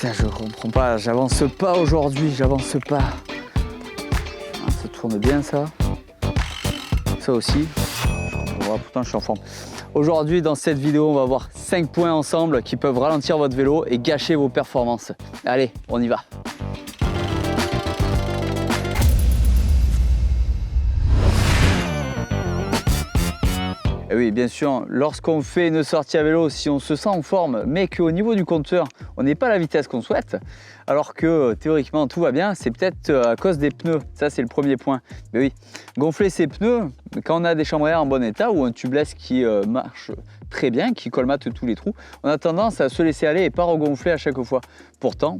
Putain, je comprends pas, j'avance pas aujourd'hui, j'avance pas. Ah, ça tourne bien ça. Ça aussi. Voilà, pourtant je suis en forme. Aujourd'hui dans cette vidéo, on va voir 5 points ensemble qui peuvent ralentir votre vélo et gâcher vos performances. Allez, on y va. Et oui, bien sûr, lorsqu'on fait une sortie à vélo, si on se sent en forme, mais qu'au niveau du compteur, on n'est pas à la vitesse qu'on souhaite, alors que théoriquement tout va bien, c'est peut-être à cause des pneus. Ça, c'est le premier point. Mais oui, gonfler ses pneus, quand on a des chambres à air en bon état ou un tubeless qui marche très bien, qui colmate tous les trous, on a tendance à se laisser aller et pas regonfler à chaque fois. Pourtant,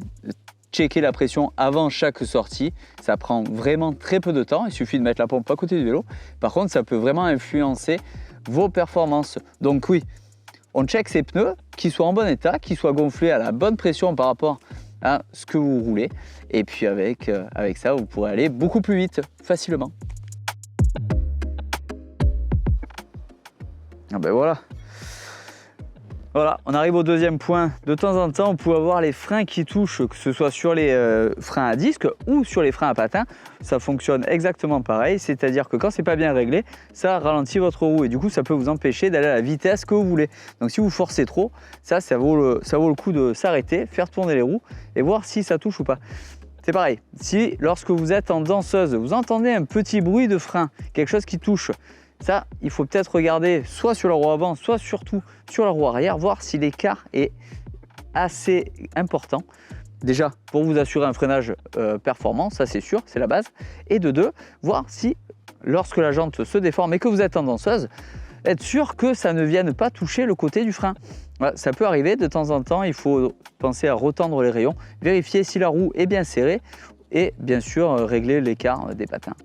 checker la pression avant chaque sortie, ça prend vraiment très peu de temps. Il suffit de mettre la pompe à côté du vélo. Par contre, ça peut vraiment influencer vos performances. Donc oui, on check ses pneus, qu'ils soient en bon état, qu'ils soient gonflés à la bonne pression par rapport à ce que vous roulez. Et puis avec ça, vous pourrez aller beaucoup plus vite, facilement. Ah ben voilà. Voilà, on arrive au deuxième point. De temps en temps, on peut avoir les freins qui touchent, que ce soit sur les freins à disque ou sur les freins à patins. Ça fonctionne exactement pareil, c'est-à-dire que quand c'est pas bien réglé, ça ralentit votre roue et du coup, ça peut vous empêcher d'aller à la vitesse que vous voulez. Donc si vous forcez trop, ça vaut le coup de s'arrêter, faire tourner les roues et voir si ça touche ou pas. C'est pareil, si lorsque vous êtes en danseuse, vous entendez un petit bruit de frein, quelque chose qui touche, ça, il faut peut-être regarder soit sur la roue avant, soit surtout sur la roue arrière, voir si l'écart est assez important. Déjà, pour vous assurer un freinage performant, ça c'est sûr, c'est la base. Et de deux, voir si, lorsque la jante se déforme et que vous êtes en danseuse, être sûr que ça ne vienne pas toucher le côté du frein. Voilà, ça peut arriver de temps en temps, il faut penser à retendre les rayons, vérifier si la roue est bien serrée et bien sûr régler l'écart des patins.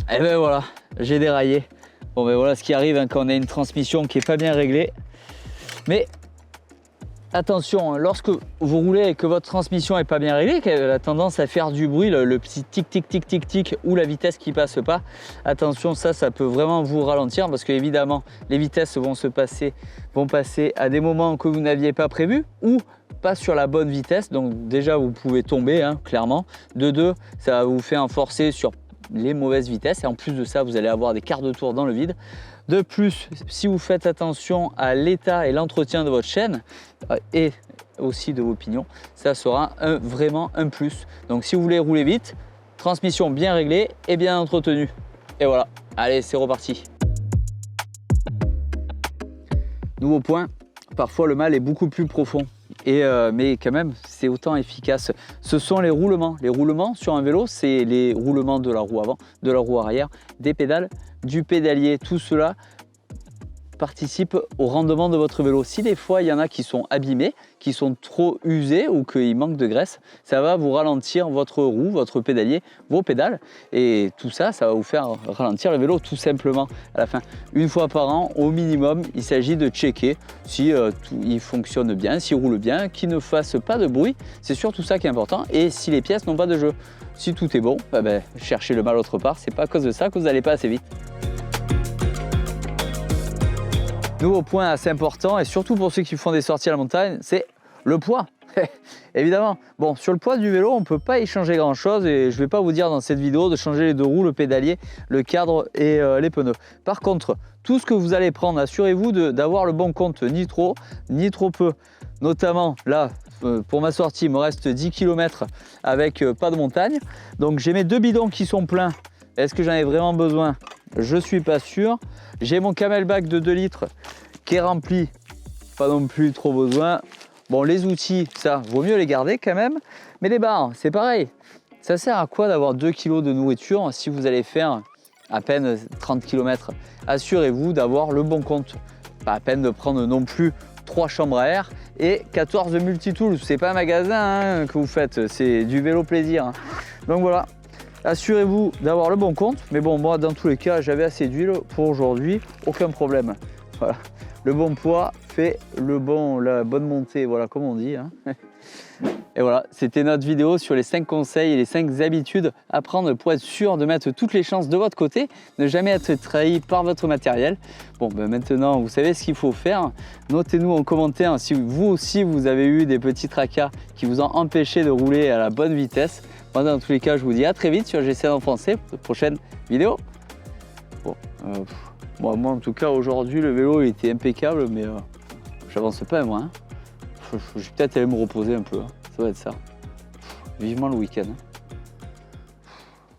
Et ben voilà, j'ai déraillé. Bon ben voilà ce qui arrive quand on a une transmission qui n'est pas bien réglée. Mais attention, lorsque vous roulez et que votre transmission n'est pas bien réglée, qu'elle a tendance à faire du bruit, le petit tic tic tic tic tic ou la vitesse qui passe pas, attention, ça peut vraiment vous ralentir parce que évidemment les vitesses vont passer à des moments que vous n'aviez pas prévus ou pas sur la bonne vitesse. Donc déjà vous pouvez tomber clairement. De deux, ça va vous faire forcer sur les mauvaises vitesses et en plus de ça vous allez avoir des quarts de tour dans le vide. De plus, si vous faites attention à l'état et l'entretien de votre chaîne et aussi de vos pignons, ça sera vraiment un plus. Donc si vous voulez rouler vite, transmission bien réglée et bien entretenue. Et voilà, allez c'est reparti. Nouveau point, parfois le mal est beaucoup plus profond. Mais quand même, c'est autant efficace. Ce sont les roulements. Les roulements sur un vélo, c'est les roulements de la roue avant, de la roue arrière, des pédales, du pédalier. Tout cela participe au rendement de votre vélo. Si des fois, il y en a qui sont abîmés, qui sont trop usés ou qu'il manque de graisse, ça va vous ralentir votre roue, votre pédalier, vos pédales. Et tout ça, ça va vous faire ralentir le vélo tout simplement à la fin. Une fois par an, au minimum, il s'agit de checker si il fonctionne bien, s'il roule bien, qu'il ne fasse pas de bruit. C'est surtout ça qui est important. Et si les pièces n'ont pas de jeu. Si tout est bon, cherchez le mal autre part. C'est pas à cause de ça que vous n'allez pas assez vite. Nouveau point assez important et surtout pour ceux qui font des sorties à la montagne, c'est le poids. Évidemment, bon, sur le poids du vélo, on ne peut pas y changer grand chose et je ne vais pas vous dire dans cette vidéo de changer les deux roues, le pédalier, le cadre et les pneus. Par contre, tout ce que vous allez prendre, assurez-vous d'avoir le bon compte, ni trop peu. Notamment là, pour ma sortie, il me reste 10 km avec pas de montagne. Donc j'ai mes deux bidons qui sont pleins. Est-ce que j'en ai vraiment besoin? Je suis pas sûr. J'ai mon Camelback de 2 litres qui est rempli, pas non plus trop besoin. Bon, les outils, ça, vaut mieux les garder quand même. Mais les barres, c'est pareil. Ça sert à quoi d'avoir 2 kg de nourriture si vous allez faire à peine 30 km? Assurez-vous d'avoir le bon compte. Pas à peine de prendre non plus 3 chambres à air et 14 multitools. C'est pas un magasin que vous faites, c'est du vélo plaisir. Donc voilà. Assurez-vous d'avoir le bon compte, mais bon, moi dans tous les cas, j'avais assez d'huile pour aujourd'hui, aucun problème. Voilà, le bon poids fait la bonne montée, voilà, comme on dit. Hein. Et voilà, c'était notre vidéo sur les 5 conseils et les 5 habitudes à prendre pour être sûr de mettre toutes les chances de votre côté, ne jamais être trahi par votre matériel. Bon, ben maintenant, vous savez ce qu'il faut faire. Notez-nous en commentaire si vous aussi vous avez eu des petits tracas qui vous ont empêché de rouler à la bonne vitesse. Moi, dans tous les cas, je vous dis à très vite sur GCN en français pour de prochaines vidéos. Bon, moi en tout cas, aujourd'hui, le vélo il était impeccable, mais j'avance pas moi. Hein. Je vais peut-être aller me reposer un peu. Hein. Ça va être ça. Vivement le week-end.